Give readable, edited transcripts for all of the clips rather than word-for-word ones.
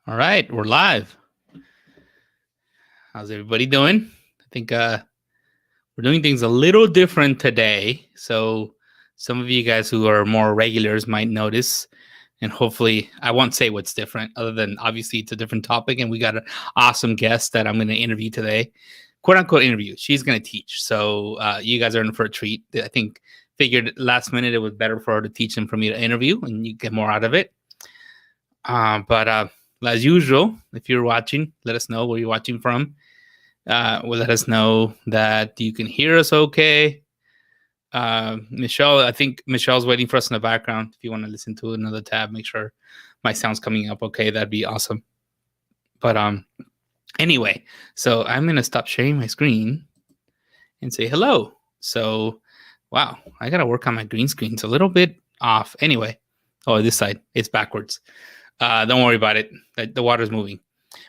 All right, we're live. How's everybody doing? I think we're doing things a little different today. So some of you guys who are more regulars might notice, and hopefully I won't say what's different, other than obviously it's a different topic, and we got an awesome guest that I'm going to interview today, quote unquote interview. She's going to teach, so you guys are in for a treat. I think figured last minute it was better for her to teach than for me to interview, and you get more out of it. But as usual, if you're watching, let us know where you're watching from. Will let us know that you can hear us okay. Michelle, I think Michelle's waiting for us in the background. If you want to listen to another tab, make sure my sound's coming up okay. That'd be awesome. But anyway, so I'm gonna stop sharing my screen and say hello. So, wow, I gotta work on my green screen. It's a little bit off. Anyway, oh, this side, it's backwards. Don't worry about it. The water's moving.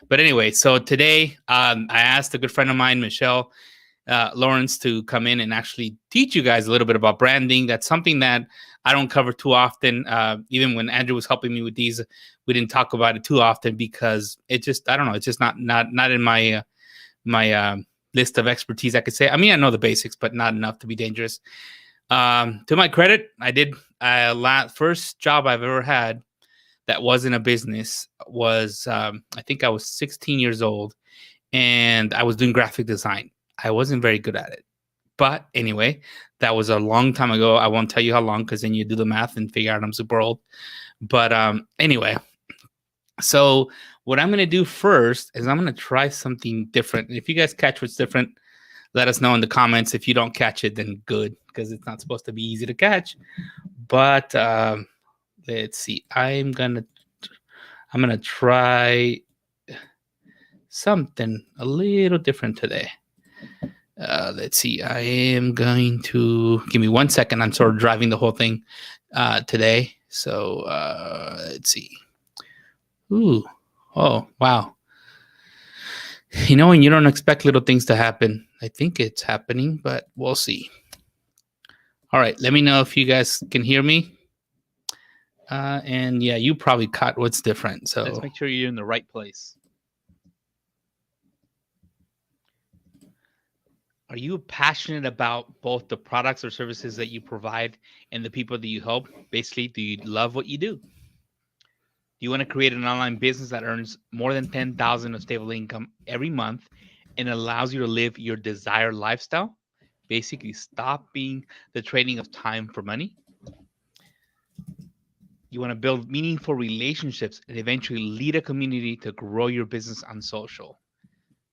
But anyway, so today I asked a good friend of mine, Michelle Lawrence, to come in and actually teach you guys a little bit about branding. That's something that I don't cover too often. Even when Andrew was helping me with these, we didn't talk about it too often because it just, I don't know, it's just not in my list of expertise. I could say, I mean, I know the basics, but not enough to be dangerous. To my credit, I did first job I've ever had that wasn't a business was I think I was 16 years old and I was doing graphic design. I wasn't very good at it. But anyway, that was a long time ago. I won't tell you how long because then you do the math and figure out I'm super old. But anyway, so what I'm going to do first is I'm going to try something different. And if you guys catch what's different, let us know in the comments. If you don't catch it, then good because it's not supposed to be easy to catch. But let's see. I'm gonna try something a little different today. Let's see. I am going to give me 1 second. I'm sort of driving the whole thing today. So let's see. Ooh. Oh, wow. You know, when you don't expect little things to happen, I think it's happening, but we'll see. All right. Let me know if you guys can hear me. And yeah, you probably caught what's different. So let's make sure you're in the right place. Are you passionate about both the products or services that you provide and the people that you help? Basically, do you love what you do? Do you want to create an online business that earns more than 10,000 of stable income every month and allows you to live your desired lifestyle? Basically, stop being the trading of time for money. You want to build meaningful relationships and eventually lead a community to grow your business on social.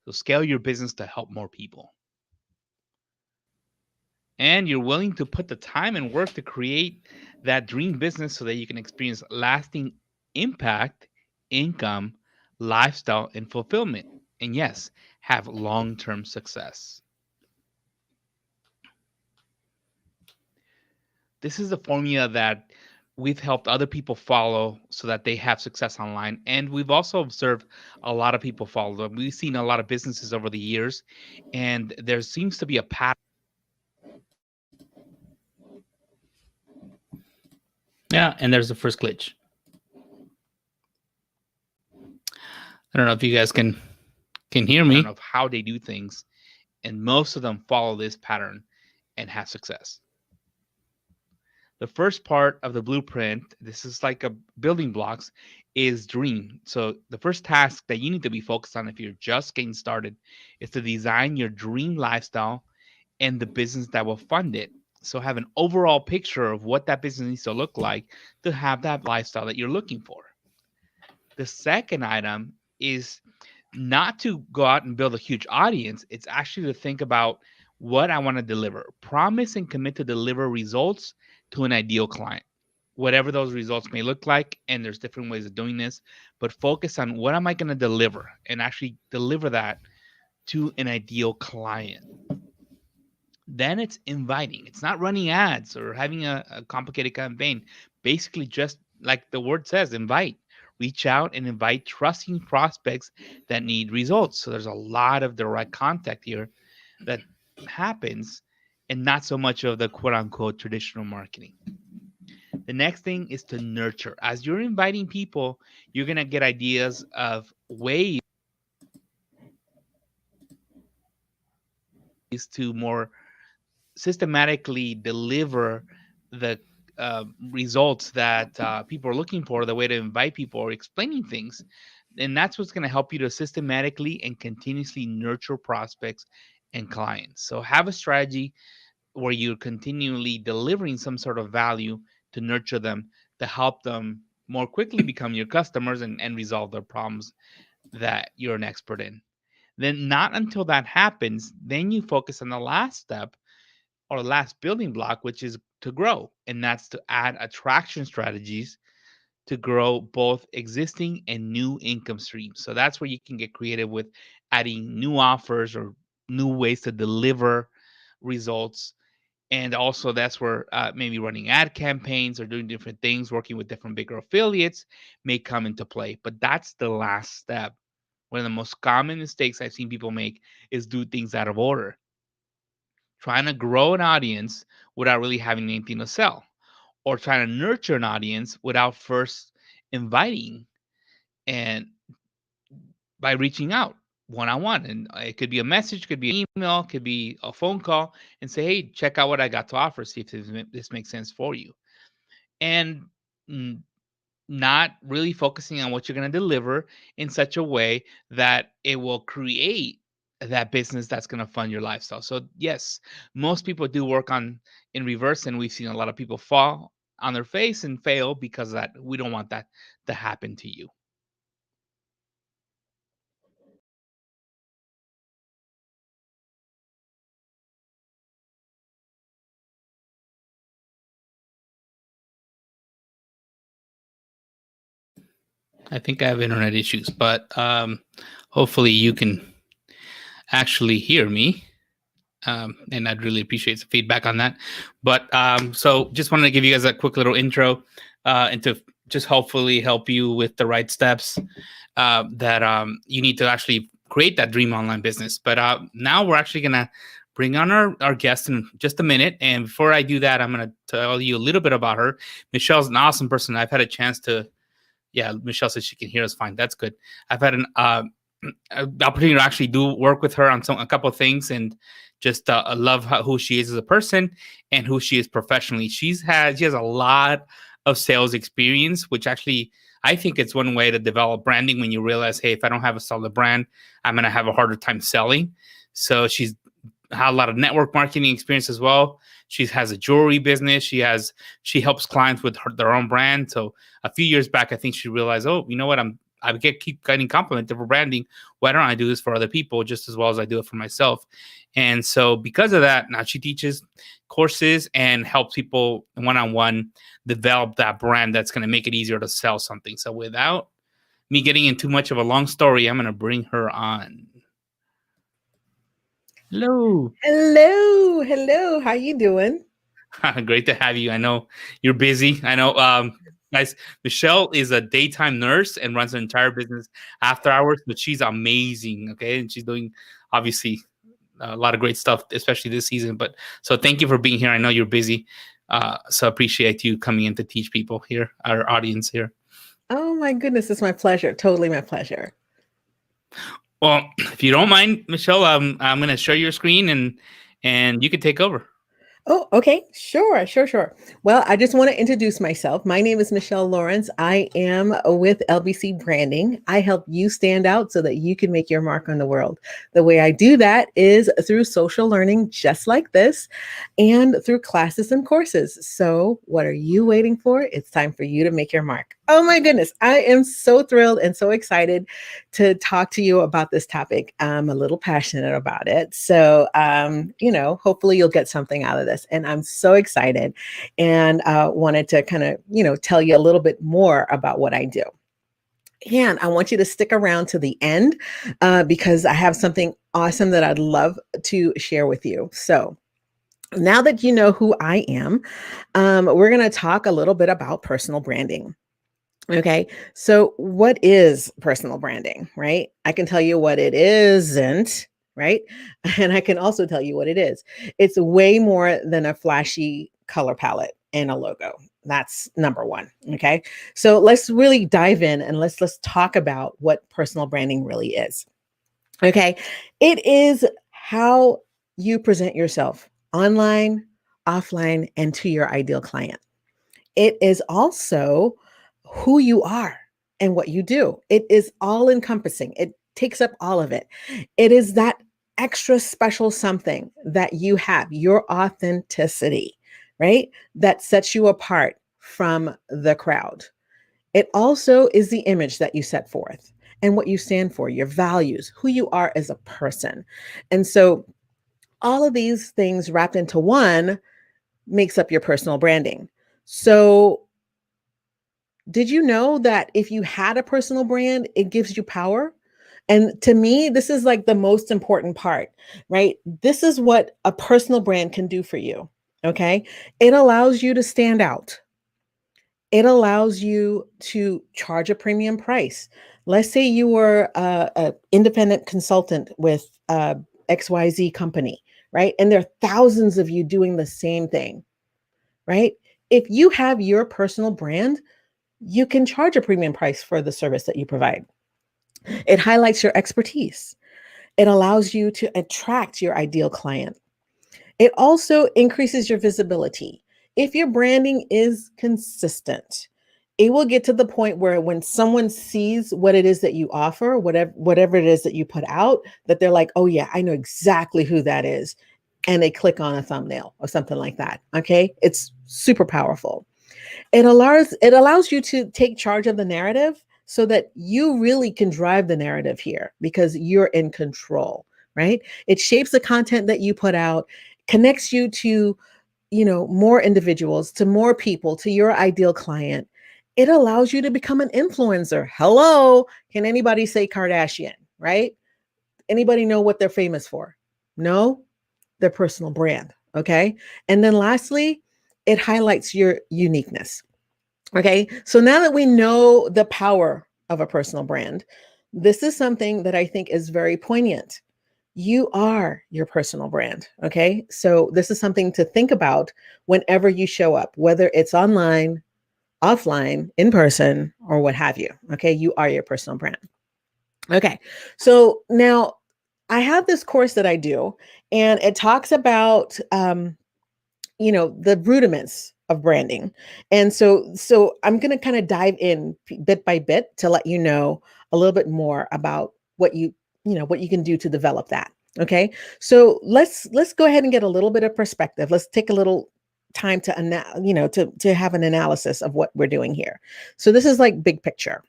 So scale your business to help more people. And you're willing to put the time and work to create that dream business so that you can experience lasting impact, income, lifestyle, and fulfillment. And yes, have long term success. This is the formula that we've helped other people follow so that they have success online. And we've also observed a lot of people follow them. We've seen a lot of businesses over the years, and there seems to be a pattern. yeah, and there's the first glitch. I don't know if you guys can hear me. Of how they do things, and most of them follow this pattern and have success. The first part of the blueprint, this is like a building blocks, is dream. So the first task that you need to be focused on if you're just getting started is to design your dream lifestyle and the business that will fund it. So have an overall picture of what that business needs to look like to have that lifestyle that you're looking for. The second item is not to go out and build a huge audience. It's actually to think about what I want to deliver. Promise and commit to deliver results to an ideal client, whatever those results may look like. And there's different ways of doing this, but focus on what am I going to deliver and actually deliver that to an ideal client. Then it's inviting. It's not running ads or having a complicated campaign. Basically, just like the word says, invite. Reach out and invite trusting prospects that need results. So there's a lot of direct contact here that happens and not so much of the quote unquote traditional marketing. The next thing is to nurture. As you're inviting people, you're going to get ideas of ways to more systematically deliver the results that people are looking for, the way to invite people or explaining things. And that's what's going to help you to systematically and continuously nurture prospects and clients. So have a strategy where you're continually delivering some sort of value to nurture them, to help them more quickly become your customers and resolve their problems that you're an expert in. Then, not until that happens, then you focus on the last step or last building block, which is to grow. And that's to add attraction strategies to grow both existing and new income streams. So that's where you can get creative with adding new offers or new ways to deliver results. And also, that's where maybe running ad campaigns or doing different things, working with different bigger affiliates may come into play. But that's the last step. One of the most common mistakes I've seen people make is do things out of order, trying to grow an audience without really having anything to sell, or trying to nurture an audience without first inviting and by reaching out one on one. And it could be a message, could be an email, could be a phone call, and say, hey, check out what I got to offer, see if this makes sense for you. And not really focusing on what you're going to deliver in such a way that it will create that business that's going to fund your lifestyle. So yes, most people do work on in reverse, and we've seen a lot of people fall on their face and fail because of that. We don't want that to happen to you. I think I have internet issues, but hopefully you can actually hear me. And I'd really appreciate some feedback on that. But so just wanted to give you guys a quick little intro and to just hopefully help you with the right steps that you need to actually create that dream online business. But now we're actually going to bring on our guest in just a minute. And before I do that, I'm going to tell you a little bit about her. Michelle's an awesome person. I've had a chance to, yeah, Michelle says she can hear us fine. That's good. I've had an opportunity to actually do work with her on a couple of things, and just I love who she is as a person and who she is professionally. She has a lot of sales experience, which actually I think it's one way to develop branding when you realize, hey, if I don't have a solid brand, I'm going to have a harder time selling. So she's had a lot of network marketing experience as well. She has a jewelry business. She helps clients with their own brand. So a few years back, I think she realized, oh, you know what, I keep getting complimented for branding. Why don't I do this for other people just as well as I do it for myself? And so because of that, now she teaches courses and helps people one-on-one develop that brand that's going to make it easier to sell something. So without me getting into much of a long story, I'm going to bring her on. Hello. Hello. How you doing? Great to have you. I know you're busy. I know, guys, Michelle is a daytime nurse and runs an entire business after hours, but she's amazing. Okay. And she's doing obviously a lot of great stuff, especially this season. But so thank you for being here. I know you're busy. So appreciate you coming in to teach people here, our audience here. Oh my goodness. It's my pleasure. Totally my pleasure. Well, if you don't mind, Michelle, I'm going to share your screen and you can take over. Oh, okay. Sure. Well, I just want to introduce myself. My name is Michelle Lawrence. I am with LBC Branding. I help you stand out so that you can make your mark on the world. The way I do that is through social learning, just like this, and through classes and courses. So what are you waiting for? It's time for you to make your mark. Oh my goodness. I am so thrilled and so excited to talk to you about this topic. I'm a little passionate about it. So, hopefully you'll get something out of this. And I'm so excited and wanted to kind of, tell you a little bit more about what I do. And I want you to stick around to the end because I have something awesome that I'd love to share with you. So now that you know who I am, we're going to talk a little bit about personal branding. Okay, so what is personal branding, right? I can tell you what it isn't, right? And I can also tell you what it is. It's way more than a flashy color palette and a logo. That's number one. Okay. So let's really dive in and let's talk about what personal branding really is. Okay. It is how you present yourself online, offline, and to your ideal client. It is also who you are and what you do. It is all encompassing. It takes up all of it. It is that extra special something that you have, your authenticity, right? That sets you apart from the crowd. It also is the image that you set forth and what you stand for, your values, who you are as a person. And so all of these things wrapped into one makes up your personal branding. So did you know that if you had a personal brand, it gives you power? And to me, this is like the most important part, right? This is what a personal brand can do for you. Okay. It allows you to stand out. It allows you to charge a premium price. Let's say you were a independent consultant with XYZ company, right? And there are thousands of you doing the same thing, right? If you have your personal brand, you can charge a premium price for the service that you provide. It highlights your expertise. It allows you to attract your ideal client. It also increases your visibility. If your branding is consistent, it will get to the point where when someone sees what it is that you offer, whatever it is that you put out, that they're like, oh yeah, I know exactly who that is. And they click on a thumbnail or something like that. Okay. It's super powerful. It allows you to take charge of the narrative so that you really can drive the narrative here because you're in control, right? It shapes the content that you put out, connects you to, more individuals, to more people, to your ideal client. It allows you to become an influencer. Hello, can anybody say Kardashian, right? Anybody know what they're famous for? No, their personal brand, okay? And then lastly, it highlights your uniqueness. Okay, so now that we know the power of a personal brand, this is something that I think is very poignant. You are your personal brand. Okay, so this is something to think about whenever you show up, whether it's online, offline, in person, or what have you. Okay, you are your personal brand. Okay, so now I have this course that I do, and it talks about the rudiments of branding. And so I'm going to kind of dive in bit by bit to let you know a little bit more about what you can do to develop that. Okay, so let's go ahead and get a little bit of perspective. Let's take a little time to have an analysis of what we're doing here. So this is like big picture.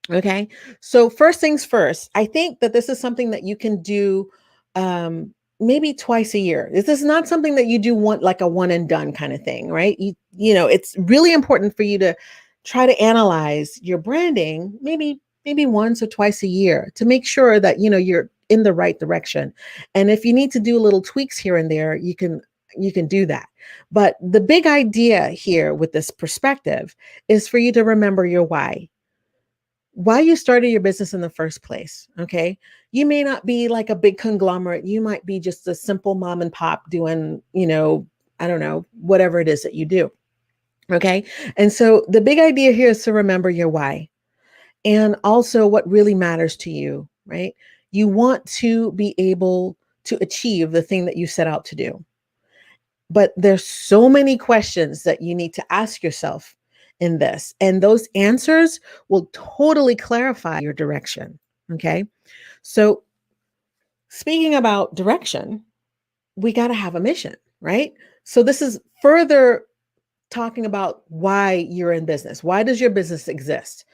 Okay, so first things first, I think that this is something that you can do maybe twice a year. This is not something that you do like a one and done kind of thing, right? It's really important for you to try to analyze your branding maybe once or twice a year to make sure that you're in the right direction. And if you need to do little tweaks here and there, you can do that. But the big idea here with this perspective is for you to remember your why you started your business in the first place. Okay. You may not be like a big conglomerate. You might be just a simple mom and pop doing, I don't know, whatever it is that you do. Okay. And so the big idea here is to remember your why and also what really matters to you, right? You want to be able to achieve the thing that you set out to do. But there's so many questions that you need to ask yourself in this. And those answers will totally clarify your direction. Okay. So speaking about direction, we got to have a mission, right? So this is further talking about why you're in business. Why does your business exist?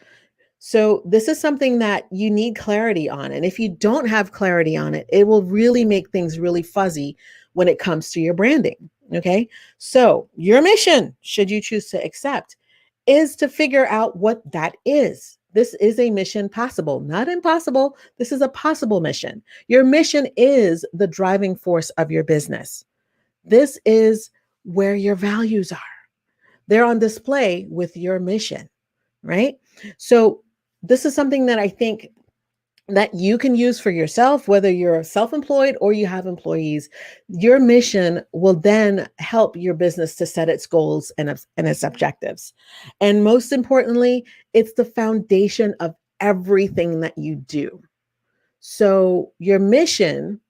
So this is something that you need clarity on. And if you don't have clarity on it, it will really make things really fuzzy when it comes to your branding. Okay. So your mission, should you choose to accept, is to figure out what that is. This is a mission possible, not impossible. This is a possible mission. Your mission is the driving force of your business. This is where your values are. They're on display with your mission, right? So this is something that I think that you can use for yourself, whether you're self-employed or you have employees. Your mission will then help your business to set its goals and its objectives. And most importantly, it's the foundation of everything that you do. So your mission,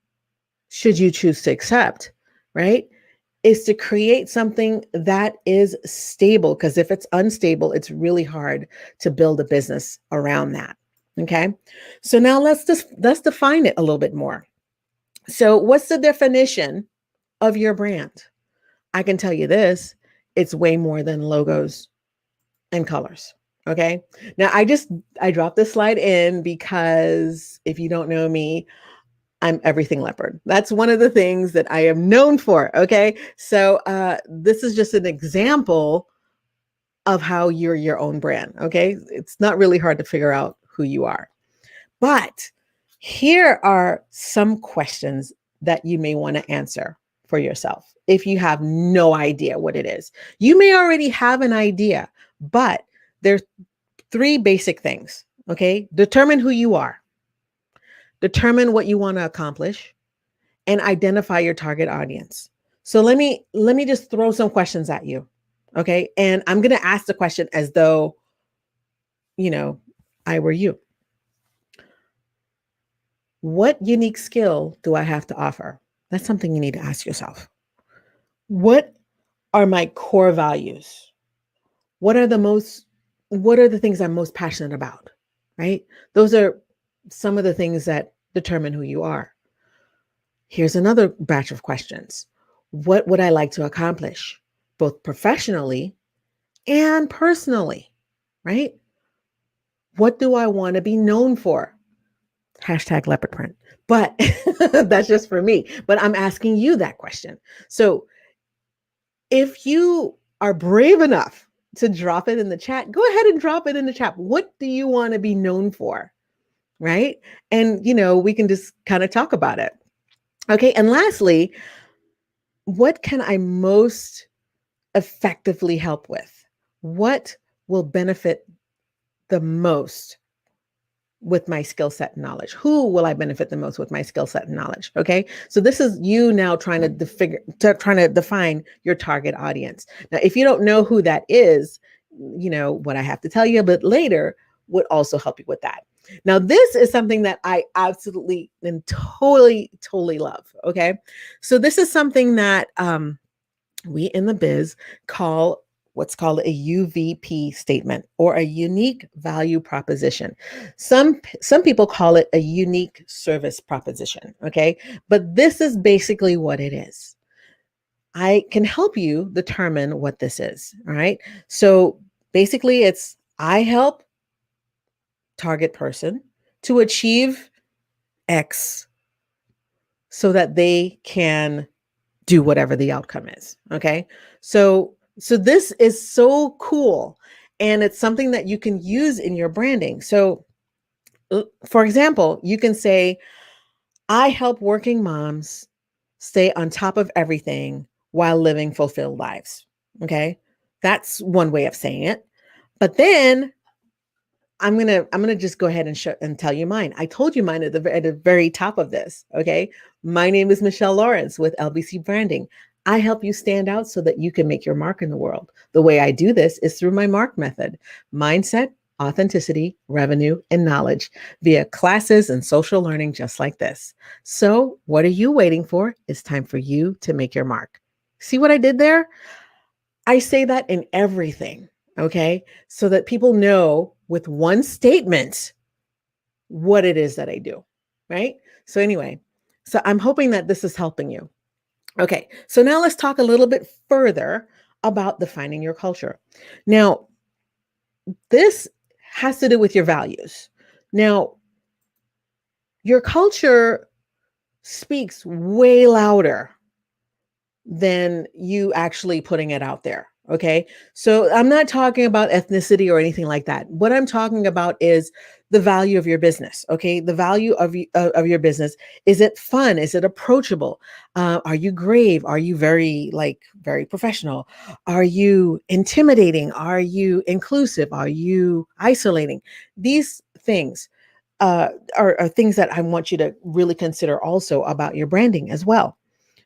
should you choose to accept, right, is to create something that is stable. Because if it's unstable, it's really hard to build a business around that. Okay. So now let's define it a little bit more. So what's the definition of your brand? I can tell you this, it's way more than logos and colors. Okay. Now I dropped this slide in because if you don't know me, I'm everything leopard. That's one of the things that I am known for. Okay. So this is just an example of how you're your own brand. Okay. It's not really hard to figure out who you are. But here are some questions that you may want to answer for yourself if you have no idea what it is. You may already have an idea, but there's 3 basic things. Okay. Determine who you are. Determine what you want to accomplish, and identify your target audience. So let me just throw some questions at you. Okay. And I'm going to ask the question as though, I were you. What unique skill do I have to offer? That's something you need to ask yourself. What are my core values? What are the things I'm most passionate about? Right? Those are some of the things that determine who you are. Here's another batch of questions. What would I like to accomplish, both professionally and personally? Right? What do I want to be known for? Hashtag leopard print. But that's just for me. But I'm asking you that question. So if you are brave enough to drop it in the chat, go ahead and drop it in the chat. What do you want to be known for? Right? And, we can just kind of talk about it. Okay. And lastly, what can I most effectively help with? What will benefit the most with my skill set and knowledge? Who will I benefit the most with my skill set and knowledge? Okay. So this is you now trying to define your target audience. Now, if you don't know who that is, what I have to tell you a bit later would also help you with that. Now, this is something that I absolutely and totally love. Okay. So this is something that we in the biz call what's called a UVP statement, or a unique value proposition. Some people call it a unique service proposition. Okay. But this is basically what it is. I can help you determine what this is. All right. So basically it's, I help target person to achieve X so that they can do whatever the outcome is. Okay. So this is so cool. And it's something that you can use in your branding. So for example, you can say, I help working moms stay on top of everything while living fulfilled lives. Okay. That's one way of saying it. But then I'm gonna just go ahead and tell you mine. I told you mine at the very top of this. Okay. My name is Michelle Lawrence with LBC Branding. I help you stand out so that you can make your mark in the world. The way I do this is through my MARK method: mindset, authenticity, revenue, and knowledge, via classes and social learning just like this. So what are you waiting for? It's time for you to make your mark. See what I did there? I say that in everything, okay? So that people know with one statement what it is that I do, right? So anyway, so I'm hoping that this is helping you. Okay, so now let's talk a little bit further about defining your culture. Now, this has to do with your values. Now, your culture speaks way louder than you actually putting it out there. Okay. So I'm not talking about ethnicity or anything like that. What I'm talking about is the value of your business. Okay. The value of your business. Is it fun? Is it approachable? Are you grave? Are you very professional? Are you intimidating? Are you inclusive? Are you isolating? These things. are things that I want you to really consider also about your branding as well.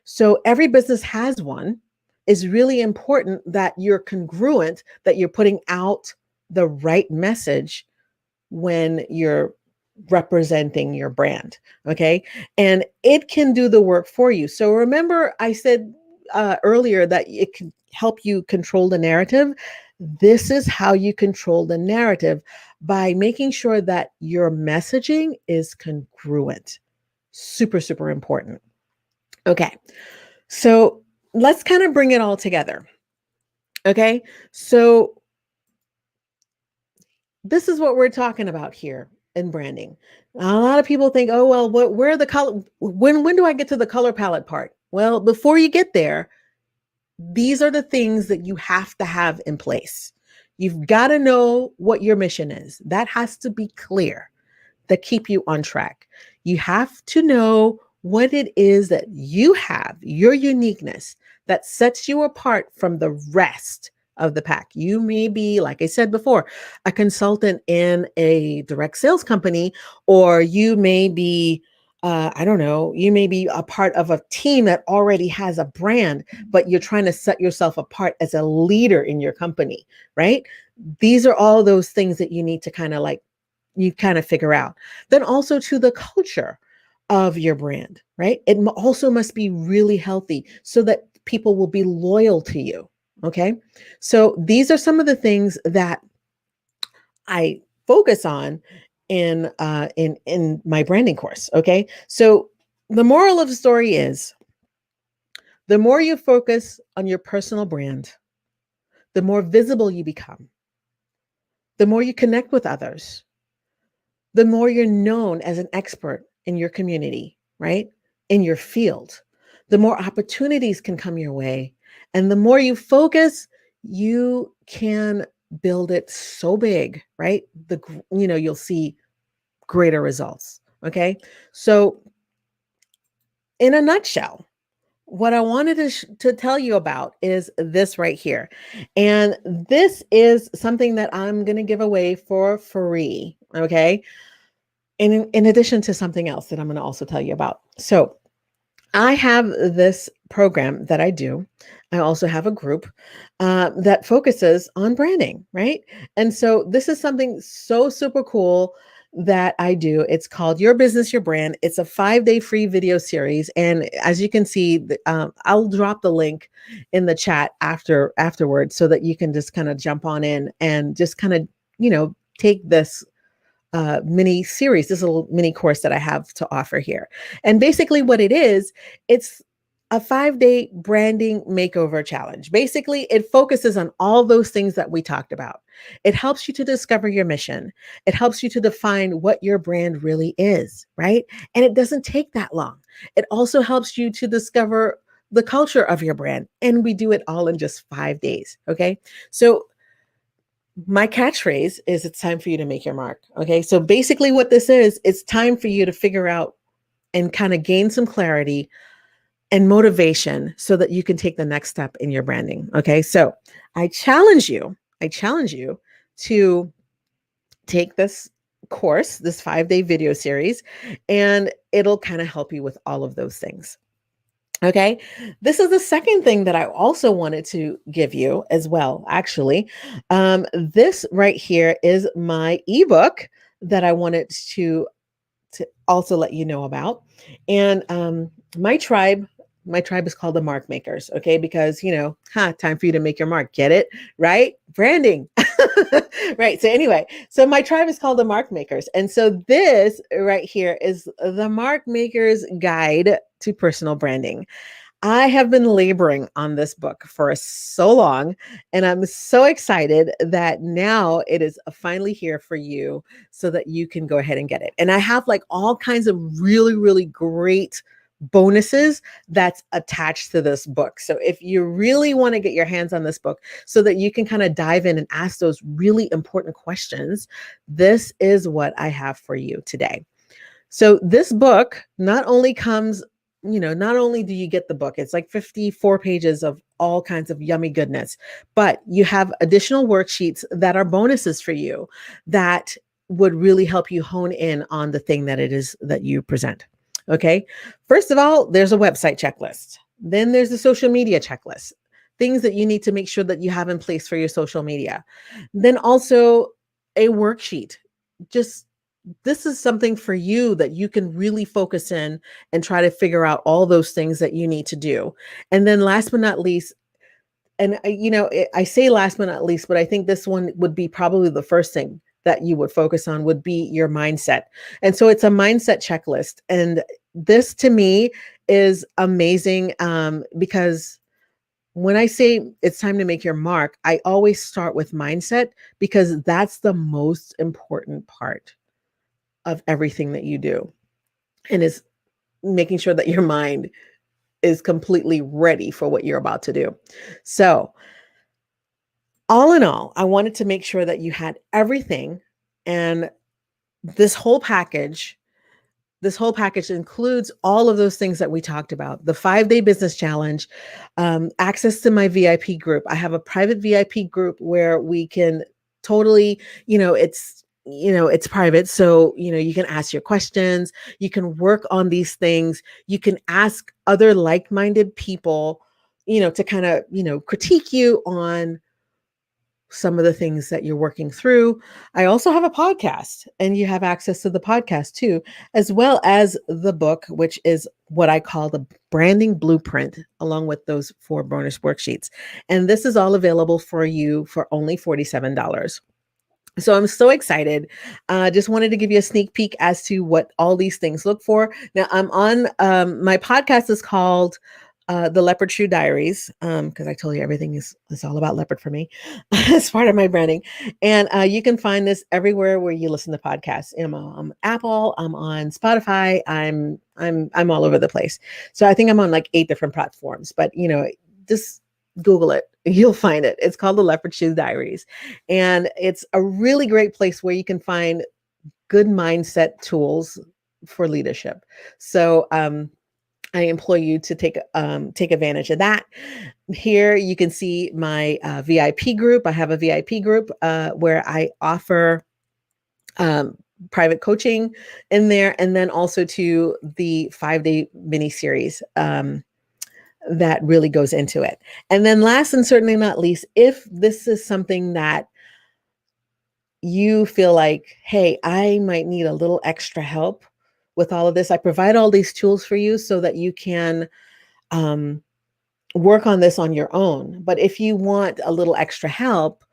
So every business has one. It's really important that you're congruent, that you're putting out the right message when you're representing your brand. Okay. And it can do the work for you. So remember, I said earlier that it can help you control the narrative. This is how you control the narrative, by making sure that your messaging is congruent. Super, super important. Okay. So let's kind of bring it all together. Okay. So this is what we're talking about here in branding. A lot of people think, oh, well, where are the color? When do I get to the color palette part? Well, before you get there, these are the things that you have to have in place. You've got to know what your mission is. That has to be clear, to keep you on track. You have to know what it is that you have, your uniqueness that sets you apart from the rest of the pack. You may be, like I said before, a consultant in a direct sales company, or you may be, I don't know, you may be a part of a team that already has a brand, but you're trying to set yourself apart as a leader in your company, right? These are all those things that you need to kind of figure out. Then also to the culture of your brand, right? It also must be really healthy so that people will be loyal to you. Okay. So these are some of the things that I focus on in my branding course. Okay. So the moral of the story is, the more you focus on your personal brand, the more visible you become, the more you connect with others, the more you're known as an expert in your community, right? In your field, the more opportunities can come your way. And the more you focus, you can build it so big, right? You'll see greater results. Okay. So in a nutshell, what I wanted to tell you about is this right here. And this is something that I'm going to give away for free. Okay. And in addition to something else that I'm going to also tell you about. So I have this program that I do. I also have a group that focuses on branding, right? And so this is something so super cool that I do. It's called Your Business, Your Brand. It's a 5-day free video series. And as you can see, I'll drop the link in the chat afterwards so that you can just kind of jump on in and just kind of, take this mini series, this little mini course that I have to offer here. And basically what it is, it's a 5-day branding makeover challenge. Basically, it focuses on all those things that we talked about. It helps you to discover your mission. It helps you to define what your brand really is, right? And it doesn't take that long. It also helps you to discover the culture of your brand. And we do it all in just 5 days. Okay. So my catchphrase is, it's time for you to make your mark. Okay. So basically what this is, it's time for you to figure out and kind of gain some clarity and motivation so that you can take the next step in your branding. Okay. So I challenge you to take this course, this 5-day video series, and it'll kind of help you with all of those things. Okay. This is the second thing that I also wanted to give you as well. Actually, this right here is my ebook that I wanted to also let you know about. And my tribe is called the Mark Makers. Okay. Because, time for you to make your mark. Get it? Right? Branding. Right. So anyway, so my tribe is called the Mark Makers. And so this right here is the Mark Makers Guide to Personal Branding. I have been laboring on this book for so long, and I'm so excited that now it is finally here for you so that you can go ahead and get it. And I have like all kinds of really, really great bonuses that's attached to this book. So if you really want to get your hands on this book so that you can kind of dive in and ask those really important questions, this is what I have for you today. So this book not only comes, not only do you get the book, it's like 54 pages of all kinds of yummy goodness, but you have additional worksheets that are bonuses for you that would really help you hone in on the thing that it is that you present. Okay. First of all, there's a website checklist. Then there's the social media checklist, things that you need to make sure that you have in place for your social media. Then also a worksheet. Just this is something for you that you can really focus in and try to figure out all those things that you need to do. And then last but not least, and I say last but not least, but I think this one would be probably the first thing that you would focus on would be your mindset. And so it's a mindset checklist. And this to me is amazing because when I say it's time to make your mark, I always start with mindset because that's the most important part of everything that you do. And is making sure that your mind is completely ready for what you're about to do. So, all in all, I wanted to make sure that you had everything. And this whole package includes all of those things that we talked about: the 5-day business challenge, access to my VIP group. I have a private VIP group where we can totally, it's private. So, you can ask your questions, you can work on these things, you can ask other like-minded people, to kind of, critique you on some of the things that you're working through. I also have a podcast, and you have access to the podcast too, as well as the book, which is what I call the branding blueprint, along with those 4 bonus worksheets. And this is all available for you for only $47. So I'm so excited. Just wanted to give you a sneak peek as to what all these things look for. Now I'm on, my podcast is called The Leopard Shoe Diaries, because I told you everything is all about leopard for me. It's part of my branding. And you can find this everywhere where you listen to podcasts. I'm on Apple, I'm on Spotify, I'm all over the place. So I think I'm on like 8 different platforms, but just Google it. You'll find it. It's called The Leopard Shoe Diaries. And it's a really great place where you can find good mindset tools for leadership. So I implore you to take advantage of that. Here you can see my VIP group. I have a VIP group where I offer private coaching in there, and then also to the 5-day mini series that really goes into it. And then last and certainly not least, if this is something that you feel like, hey, I might need a little extra help with all of this, I provide all these tools for you so that you can work on this on your own. But if you want a little extra help,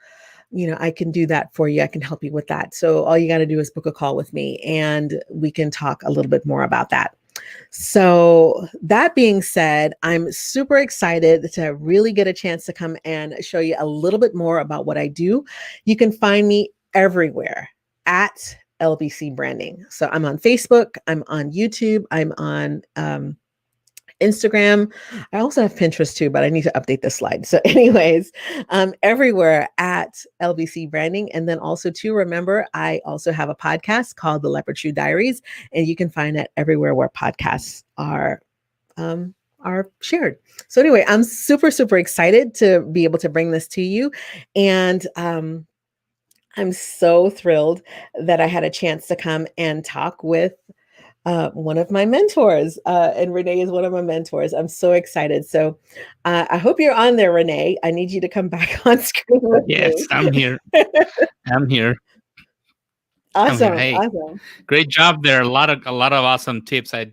I can do that for you. I can help you with that. So all you got to do is book a call with me and we can talk a little bit more about that. So that being said, I'm super excited to really get a chance to come and show you a little bit more about what I do. You can find me everywhere at LBC Branding. So I'm on Facebook, I'm on YouTube, I'm on Instagram. I also have Pinterest too, but I need to update this slide. So anyways, everywhere at LBC Branding. And then also to remember, I also have a podcast called The Leopard Shoe Diaries, and you can find that everywhere where podcasts are shared. So anyway, I'm super, super excited to be able to bring this to you. And I'm so thrilled that I had a chance to come and talk with one of my mentors, and Renee is one of my mentors. I'm so excited. So I hope you're on there, Renee. I need you to come back on screen with me. Yes, I'm here. I'm here. Awesome. Hey, awesome. great job there. A lot of awesome tips. I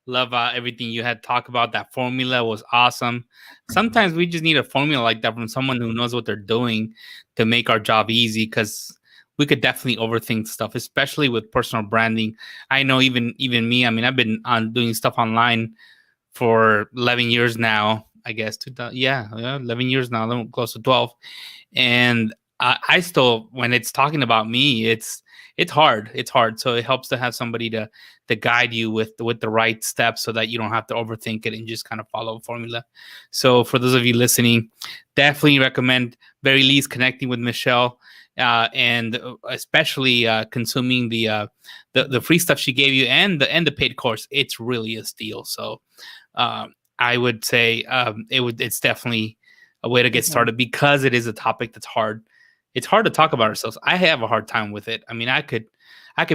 love everything you had talked about. That formula was awesome. Sometimes we just need a formula like that from someone who knows what they're doing to make our job easy, because we could definitely overthink stuff, especially with personal branding. I know even me, I mean, I've been doing stuff online for 11 years now, I guess. 11 years now, close to 12. And I still, when it's talking about me, it's hard. It's hard. So it helps to have somebody to guide you with the right steps so that you don't have to overthink it and just kind of follow a formula. So for those of you listening, definitely recommend very least connecting with Michelle. And especially consuming the free stuff she gave you and the paid course. It's really a steal. So I would say it's definitely a way to get started, because it is a topic that's hard. it's hard to talk about ourselves. I have a hard time with it. I mean, I could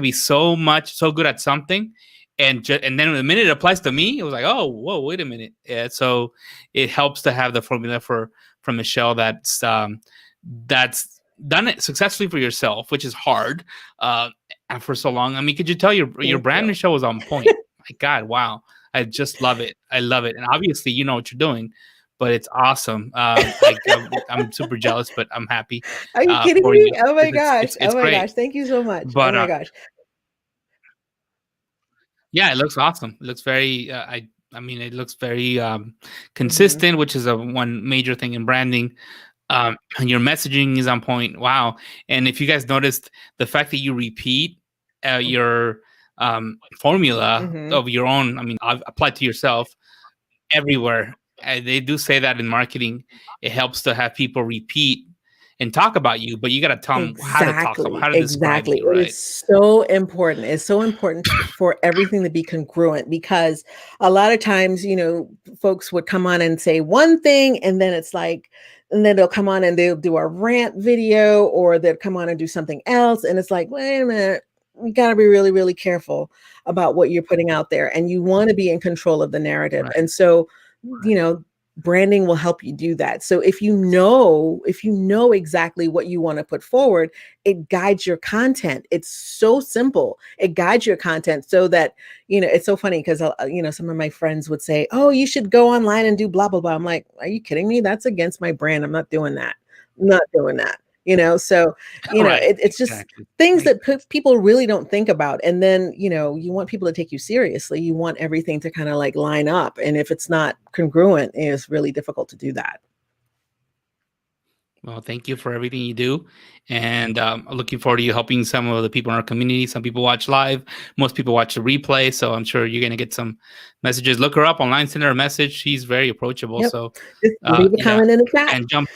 be so good at something, and then the minute it applies to me, it was like, oh, whoa, wait a minute. Yeah, so it helps to have the formula from Michelle that's done it successfully for yourself, which is hard, and for so long. I mean, could you tell your Thank brand, you. Michelle, was on point? My God, wow. I just love it. I love it. And obviously, you know what you're doing, but it's awesome. I'm super jealous, but I'm happy Are you kidding for me? you. Oh my gosh. It's Oh my great. gosh. Thank you so much. Oh But my gosh. yeah, it looks awesome. It looks very, I mean, it looks very Mhm. consistent, which is a one major thing in branding. And your messaging is on point. Wow. And if you guys noticed, the fact that you repeat your formula Mhm. of your own, I mean, I've applied to yourself everywhere. They do say that in marketing, it helps to have people repeat and talk about you, but you got to tell them how to talk about, Exactly, how to describe exactly. you, It right? is so important. It's so important for everything to be congruent because a lot of times, folks would come on and say one thing, and then it's like, and then they'll come on and they'll do a rant video, or they'll come on and do something else. And it's like, wait a minute, you got to be really, really careful about what you're putting out there. And you want to be in control of the narrative. Right. And so, you know, branding will help you do that. So if you know exactly what you want to put forward, it guides your content. It's so simple. It guides your content so that, it's so funny because some of my friends would say, "Oh, you should go online and do blah blah blah." I'm like, "Are you kidding me? That's against my brand. I'm not doing that. I'm not doing that." So, Right. it's just Exactly. things that people really don't think about. And then, you want people to take you seriously. You want everything to kind of like line up. And if it's not congruent, it's really difficult to do that. Well, thank you for everything you do, and I'm looking forward to you helping some of the people in our community. Some people watch live, most people watch the replay, so I'm sure you're gonna get some messages. Look her up online, send her a message. She's very approachable. Yep. So, Just leave a yeah, comment in the chat. and jump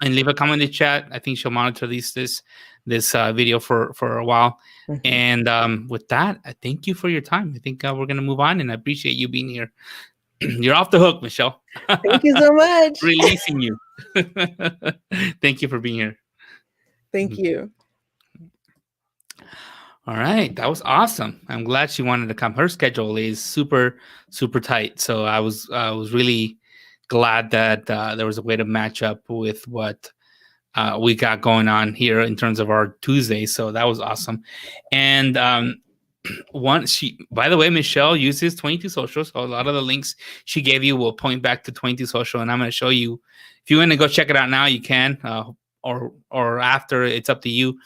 and leave a comment in the chat. I think she'll monitor this video for a while. Mhm. And with that, I thank you for your time. I think we're gonna move on, and I appreciate you being here. You're off the hook, Michelle. Thank you so much. Releasing you. Thank you for being here. Thank Mhm. you. All right, that was awesome. I'm glad she wanted to come. Her schedule is super, super tight, so I was really glad that there was a way to match up with what we got going on here in terms of our Tuesday. So that was awesome. And by the way, Michelle uses 22 Social, so a lot of the links she gave you will point back to 22 Social, and I'm going to show you. If you want to go check it out now, you can, or after. It's up to you.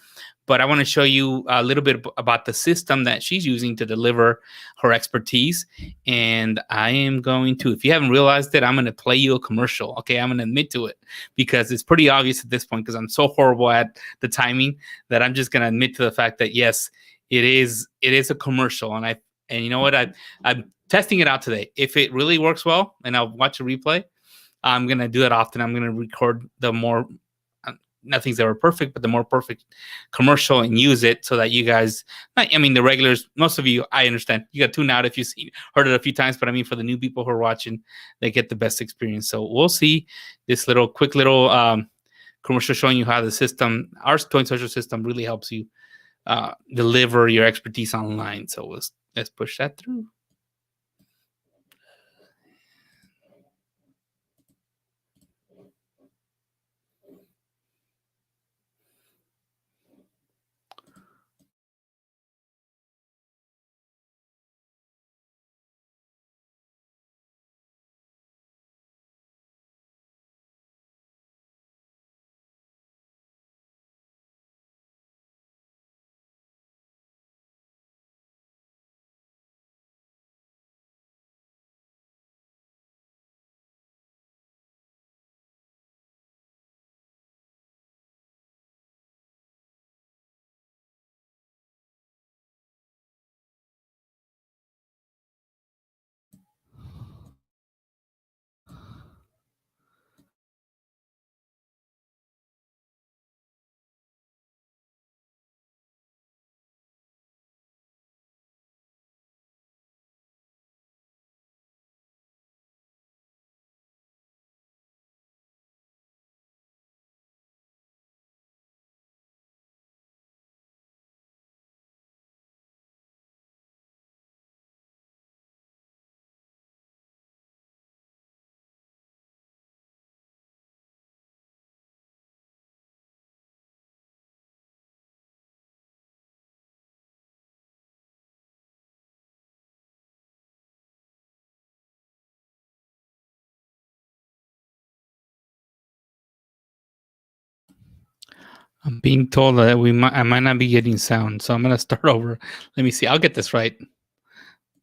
But I want to show you a little bit about the system that she's using to deliver her expertise. And I am going to, if you haven't realized it, I'm going to play you a commercial. Okay, I'm going to admit to it because it's pretty obvious at this point because I'm so horrible at the timing that I'm just going to admit to the fact that yes, it is a commercial. And you know what? I'm testing it out today. If it really works well and I'll watch a replay, I'm going to do that often. I'm going to record the more nothing's ever perfect, but the more perfect commercial and use it so that you guys, I mean, the regulars, most of you, I understand. You got tuned out if you've heard it a few times, but I mean, for the new people who are watching, they get the best experience. So we'll see this quick little commercial showing you how the system, our Toy Social system, really helps you deliver your expertise online. So let's push that through. I'm being told that I might not be getting sound, so I'm gonna start over. Let me see. I'll get this right.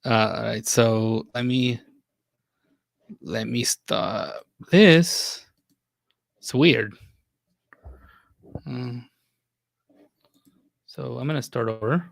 All right. So let me stop this. It's weird. So I'm gonna start over.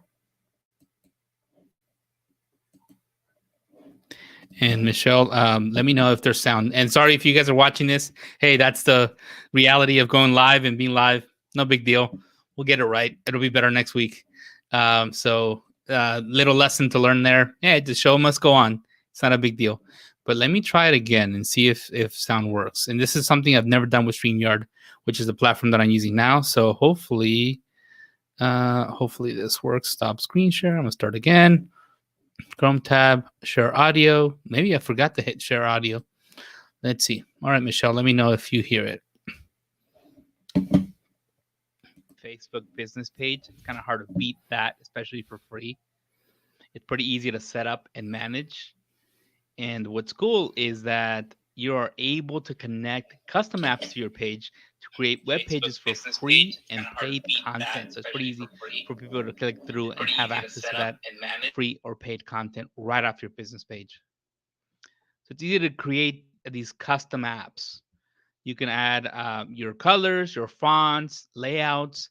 And Michelle, let me know if there's sound. And sorry if you guys are watching this. Hey, that's the reality of going live and being live. No big deal. We'll get it right. It'll be better next week. So little lesson to learn there. Yeah, the show must go on. It's not a big deal. But let me try it again and see if sound works. And this is something I've never done with StreamYard, which is the platform that I'm using now. So hopefully this works. Stop screen share. I'm gonna start again. Chrome tab, share audio. Maybe I forgot to hit share audio. Let's see. All right, Michelle, let me know if you hear it. Facebook business page. It's kind of hard to beat that, especially for free. It's pretty easy to set up and manage. And what's cool is that you're able to connect custom apps to your page to create web pages for free and paid content. So it's pretty easy for people to click through and have access to that free or paid content right off your business page. So it's easy to create these custom apps. You can add your colors, your fonts, layouts.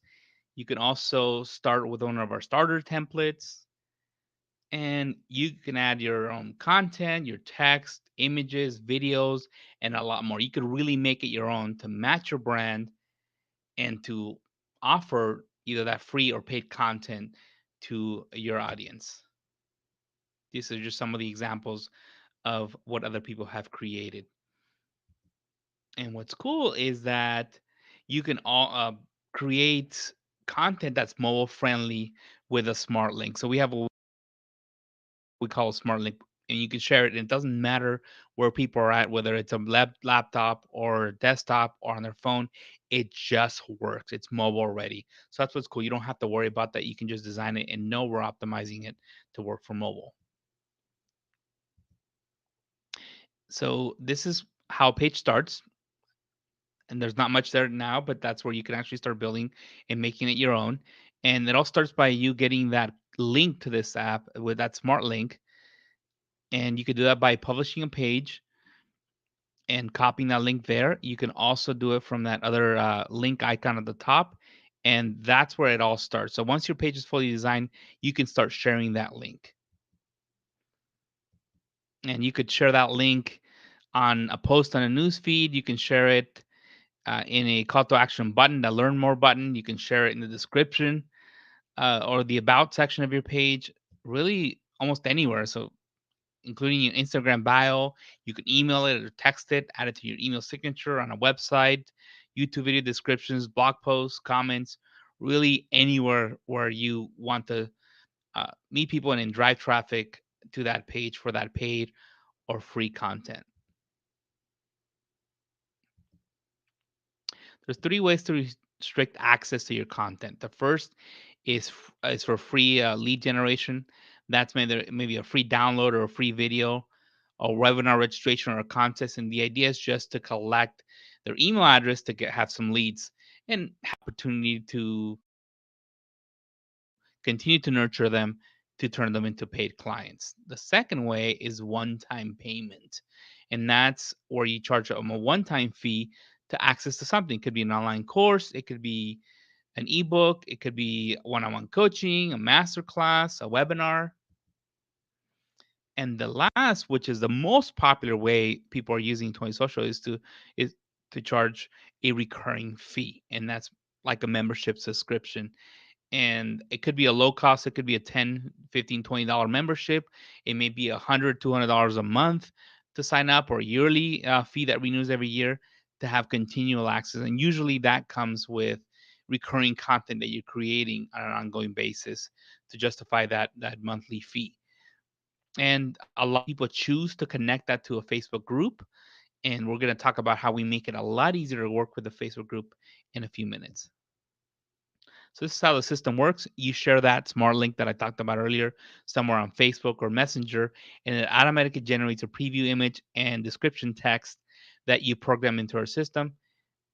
You can also start with one of our starter templates. And you can add your own content, your text, images, videos, and a lot more. You could really make it your own to match your brand and to offer either that free or paid content to your audience. These are just some of the examples of what other people have created. And what's cool is that you can all create content that's mobile friendly with a smart link. So we have what we call a smart link, and you can share it. And it doesn't matter where people are at, whether it's a laptop or desktop or on their phone. It just works. It's mobile ready. So that's what's cool. You don't have to worry about that. You can just design it and know we're optimizing it to work for mobile. So this is how a page starts. And there's not much there now, but that's where you can actually start building and making it your own. And it all starts by you getting that link to this app with that smart link. And you could do that by publishing a page and copying that link there. You can also do it from that other link icon at the top. And that's where it all starts. So once your page is fully designed, you can start sharing that link. And you could share that link on a post on a news feed. You can share it in a call to action button, the learn more button. You can share it in the description or the about section of your page, really almost anywhere. So including your Instagram bio, you can email it or text it, add it to your email signature on a website, YouTube video descriptions, blog posts, comments, really anywhere where you want to meet people and then drive traffic to that page for that paid or free content. There's 3 ways to restrict access to your content. The first is for free lead generation. That's maybe a free download or a free video, or webinar registration or a contest. And the idea is just to collect their email address to have some leads and opportunity to continue to nurture them to turn them into paid clients. The second way is one-time payment. And that's where you charge them a one-time fee to access to something. It could be an online course, it could be an ebook, it could be one-on-one coaching, a masterclass, a webinar. And the last, which is the most popular way people are using Tony Social, is to charge a recurring fee. And that's like a membership subscription. And it could be a low cost. It could be a $10, $15, $20 membership. It may be $100, $200 a month to sign up, or a yearly fee that renews every year to have continual access. And usually that comes with recurring content that you're creating on an ongoing basis to justify that monthly fee. And a lot of people choose to connect that to a Facebook group. And we're going to talk about how we make it a lot easier to work with a Facebook group in a few minutes. So this is how the system works. You share that smart link that I talked about earlier somewhere on Facebook or Messenger, and it automatically generates a preview image and description text that you program into our system.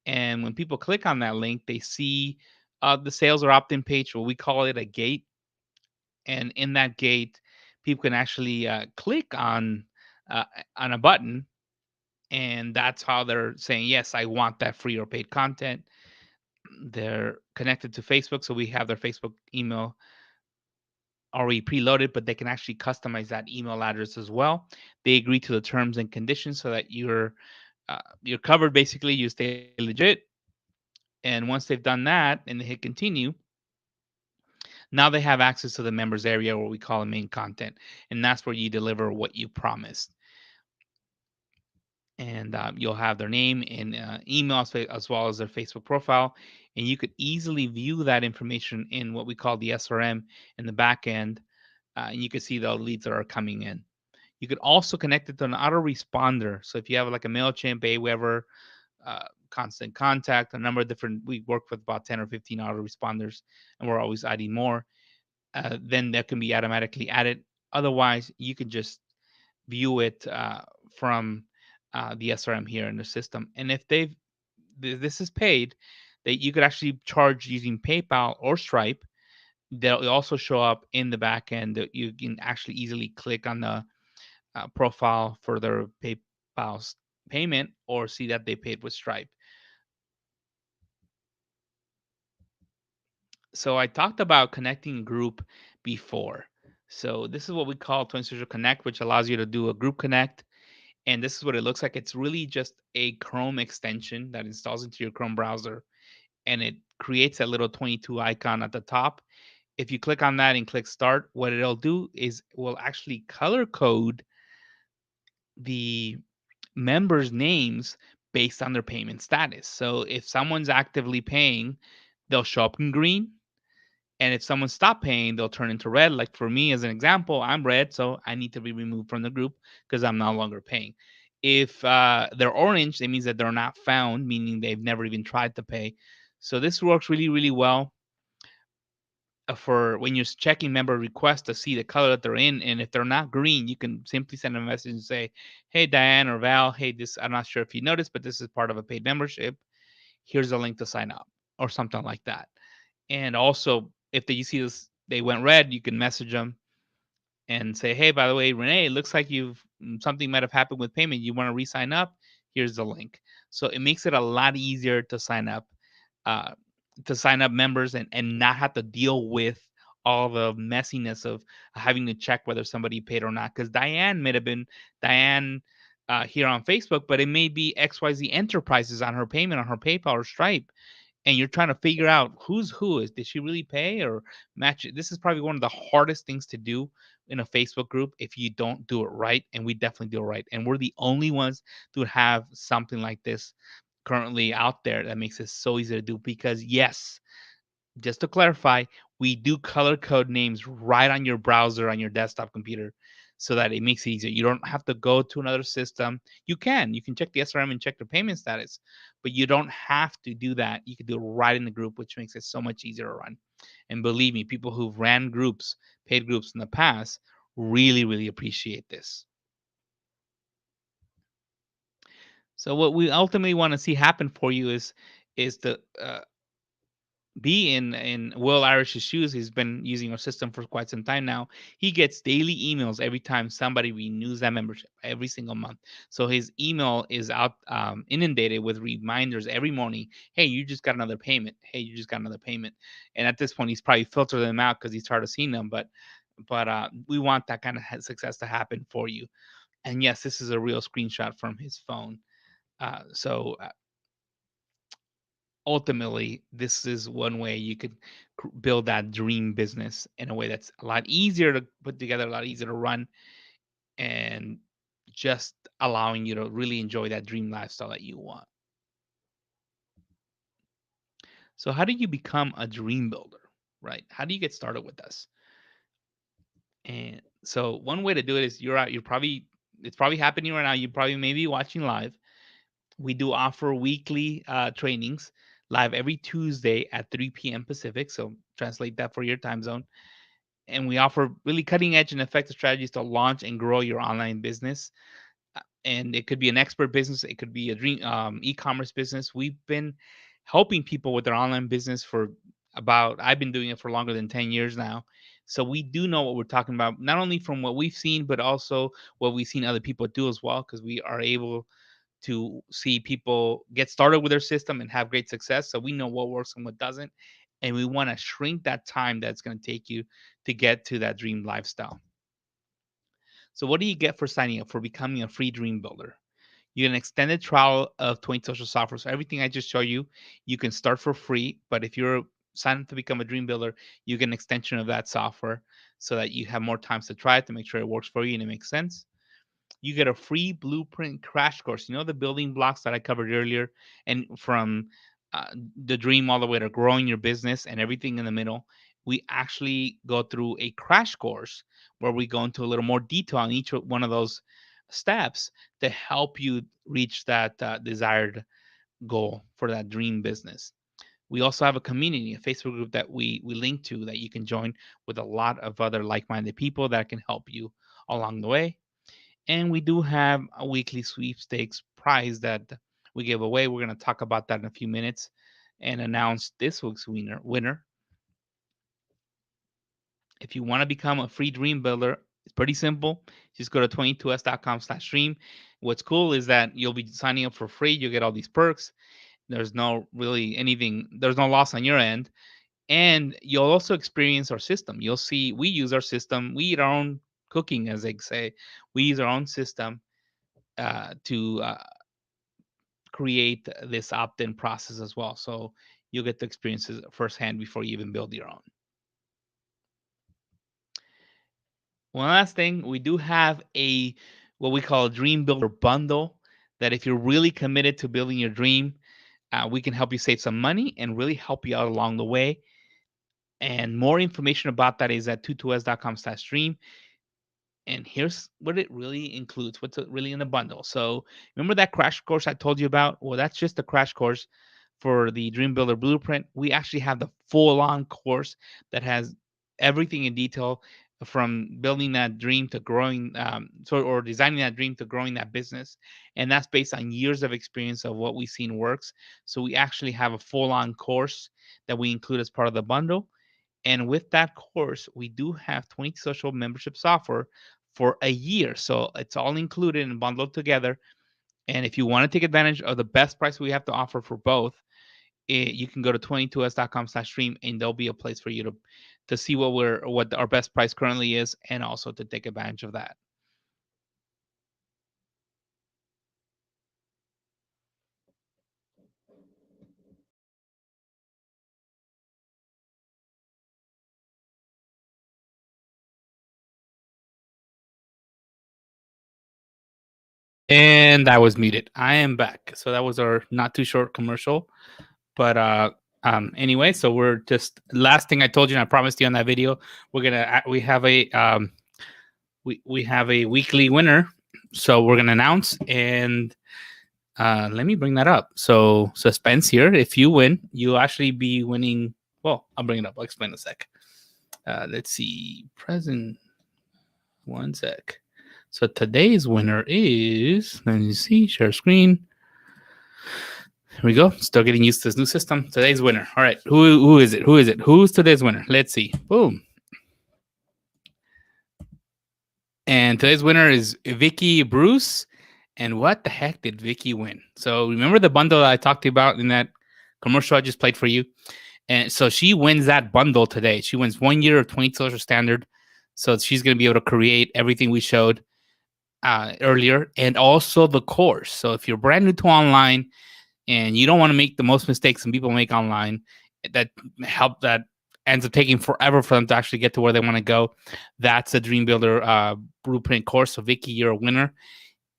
And when people click on that link, they see the sales or opt-in page, what we call it a gate. And in that gate, people can actually click uh, on a button, and that's how they're saying, yes, I want that free or paid content. They're connected to Facebook, so we have their Facebook email already preloaded, but they can actually customize that email address as well. They agree to the terms and conditions so that you're covered. Basically, you stay legit. And once they've done that and they hit continue, now they have access to the members area, what we call the main content, and that's where you deliver what you promised. And you'll have their name and email as well as their Facebook profile, and you could easily view that information in what we call the SRM in the back end, and you can see the leads that are coming in. You could also connect it to an autoresponder. So if you have like a MailChimp, Aweber, Constant Contact, a number of different, we work with about 10 or 15 autoresponders, and we're always adding more. Then that can be automatically added. Otherwise, you can just view it from the SRM here in the system. And if this is paid, that you could actually charge using PayPal or Stripe. They'll also show up in the back end that you can actually easily click on the profile for their PayPal payment or see that they paid with Stripe. So I talked about connecting group before. So this is what we call Twin Social Connect, which allows you to do a group connect. And this is what it looks like. It's really just a Chrome extension that installs into your Chrome browser, and it creates a little 22 icon at the top. If you click on that and click start, what it'll do is it will actually color code the members' names based on their payment status. So if someone's actively paying, they'll show up in green. And if someone stopped paying, they'll turn into red. Like for me, as an example, I'm red, so I need to be removed from the group because I'm no longer paying. If they're orange, it means that they're not found, meaning they've never even tried to pay. So this works really, really well for when you're checking member requests to see the color that they're in. And if they're not green, you can simply send a message and say, hey, Diane or Val, hey, this, I'm not sure if you noticed, but this is part of a paid membership. Here's a link to sign up or something like that. And also, if you see this, they went red, you can message them and say, hey, by the way, Renee, it looks like something might have happened with payment. You want to re-sign up? Here's the link. So it makes it a lot easier to sign up uh, members and not have to deal with all the messiness of having to check whether somebody paid or not. Because Diane may have been Diane here on Facebook, but it may be XYZ Enterprises on her payment on her PayPal or Stripe. And you're trying to figure out who's who is. Did she really pay or match it? This is probably one of the hardest things to do in a Facebook group if you don't do it right. And we definitely do it right. And we're the only ones to have something like this currently out there that makes it so easy to do. Because yes, just to clarify, we do color code names right on your browser on your desktop computer so that it makes it easier. You don't have to go to another system. You can check the SRM and check the payment status, but you don't have to do that. You can do it right in the group, which makes it so much easier to run. And believe me, people who've ran groups, paid groups in the past, really, really appreciate this. So what we ultimately want to see happen for you is the be in Will Irish's shoes. He's been using our system for quite some time now. He gets daily emails every time somebody renews that membership every single month. So his email is out inundated with reminders every morning. Hey, you just got another payment. Hey, you just got another payment. And at this point, he's probably filtered them out because he's tired of seeing them. But we want that kind of success to happen for you. And yes, this is a real screenshot from his phone. So ultimately, this is one way you could build that dream business in a way that's a lot easier to put together, a lot easier to run, and just allowing you to really enjoy that dream lifestyle that you want. So, how do you become a dream builder, right? How do you get started with us? And so, one way to do it is it's probably happening right now. You probably maybe watching live. We do offer weekly trainings live every Tuesday at 3 p.m. Pacific. So translate that for your time zone. And we offer really cutting edge and effective strategies to launch and grow your online business. And it could be an expert business, it could be a dream e-commerce business. We've been helping people with their online business for I've been doing it for longer than 10 years now. So we do know what we're talking about, not only from what we've seen, but also what we've seen other people do as well, because we are able to see people get started with their system and have great success. So we know what works and what doesn't. And we want to shrink that time that's going to take you to get to that dream lifestyle. So what do you get for signing up, for becoming a free dream builder? You get an extended trial of 20 social software. So everything I just showed you, you can start for free. But if you're signed up to become a dream builder, you get an extension of that software so that you have more times to try it, to make sure it works for you and it makes sense. You get a free blueprint crash course. You know, the building blocks that I covered earlier, and from the dream all the way to growing your business and everything in the middle. We actually go through a crash course where we go into a little more detail on each one of those steps to help you reach that desired goal for that dream business. We also have a community, a Facebook group that we link to, that you can join with a lot of other like-minded people that can help you along the way. And we do have a weekly sweepstakes prize that we give away. We're going to talk about that in a few minutes and announce this week's winner. If you want to become a free dream builder, it's pretty simple. Just go to 22s.com/stream. What's cool is that you'll be signing up for free. You'll get all these perks. There's no really anything, there's no loss on your end. And you'll also experience our system. You'll see we use our system. We eat our own cooking, as they say. We use our own system to create this opt-in process as well. So you'll get the experiences firsthand before you even build your own. One last thing, we do have a what we call a Dream Builder bundle, that if you're really committed to building your dream, we can help you save some money and really help you out along the way. And more information about that is at 22s.com/stream. And here's what it really includes, what's really in the bundle. So remember that crash course I told you about? Well, that's just a crash course for the Dream Builder Blueprint. We actually have the full-on course that has everything in detail, from building that dream to growing, or designing that dream to growing that business. And that's based on years of experience of what we've seen works. So we actually have a full-on course that we include as part of the bundle. And with that course, we do have 20 social membership software for a year. So it's all included and bundled together. And if you want to take advantage of the best price we have to offer for both, you can go to 22s.com/stream, and there'll be a place for you to see what our best price currently is, and also to take advantage of that. And I was muted. I am back. So that was our not too short commercial. But anyway, so we're just, last thing I told you, and I promised you on that video, we have a we have a weekly winner. So we're gonna announce, and let me bring that up. So suspense here. If you win, you'll actually be winning. Well, I'll bring it up. I'll explain in a sec. Let's see. Present. One sec. So today's winner is, let me see, share screen. Here we go. Still getting used to this new system. Today's winner. All right. Who is it? Who is it? Who's today's winner? Let's see. Boom. And today's winner is Vicky Bruce. And what the heck did Vicky win? So remember the bundle that I talked to you about in that commercial I just played for you? And so she wins that bundle today. She wins 1 year of 20 social standard. So she's going to be able to create everything we showed earlier, and also the course. So if you're brand new to online and you don't want to make the most mistakes some people make online, that ends up taking forever for them to actually get to where they want to go, that's a Dream Builder Blueprint course. So Vicky, you're a winner.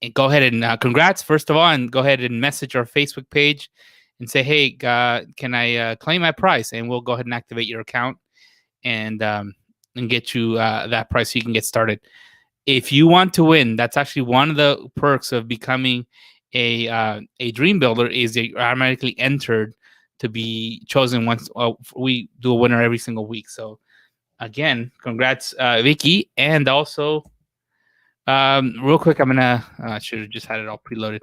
And go ahead and congrats, first of all, and go ahead and message our Facebook page and say, hey, can I claim my price? And we'll go ahead and activate your account and get you that price so you can get started. If you want to win, that's actually one of the perks of becoming a dream builder, is that you're automatically entered to be chosen once we do a winner every single week. So again, congrats, Vicky. And also, real quick, I'm gonna should have just had it all preloaded.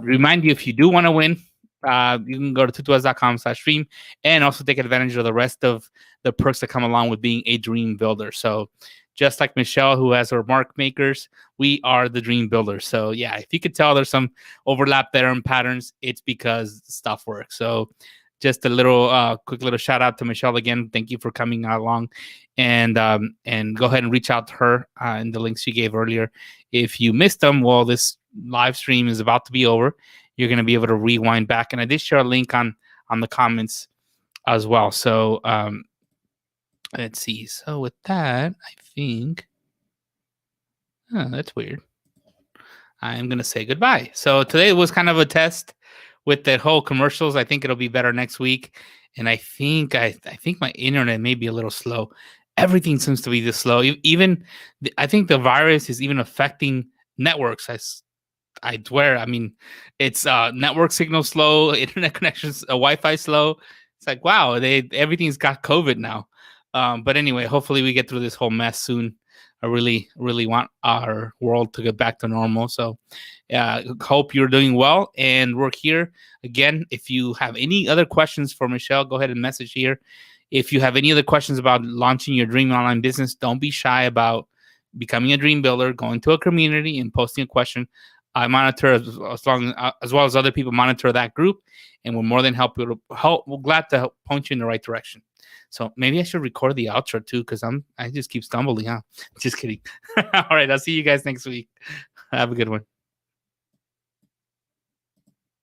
Remind you, if you do want to win, You can go to tutuas.com/stream and also take advantage of the rest of the perks that come along with being a dream builder. So just like Michelle, who has her mark makers, we are the dream builders. So yeah, if you could tell there's some overlap there in patterns, it's because stuff works. So just a little quick little shout out to Michelle again. Thank you for coming along, and go ahead and reach out to her in the links she gave earlier. If you missed them, well, this live stream is about to be over. You're going to be able to rewind back, and I did share a link on the comments as well. So let's see. So with that, I think that's weird. I'm going to say goodbye. So today was kind of a test with the whole commercials. I think it'll be better next week. And I think my internet may be a little slow. Everything seems to be this slow. I think the virus is even affecting networks. I swear. I mean, it's network signal slow, internet connections, Wi-Fi slow. It's like, wow, everything's got COVID now. But anyway, hopefully we get through this whole mess soon. I really, really want our world to get back to normal. So hope you're doing well. And we're here again. If you have any other questions for Michelle, go ahead and message here. If you have any other questions about launching your dream online business, don't be shy about becoming a dream builder, going to a community and posting a question. I monitor as well as other people monitor that group, and we're more than we're glad to help point you in the right direction. So maybe I should record the outro too, because I just keep stumbling, huh? Just kidding. All right, I'll see you guys next week. Have a good one.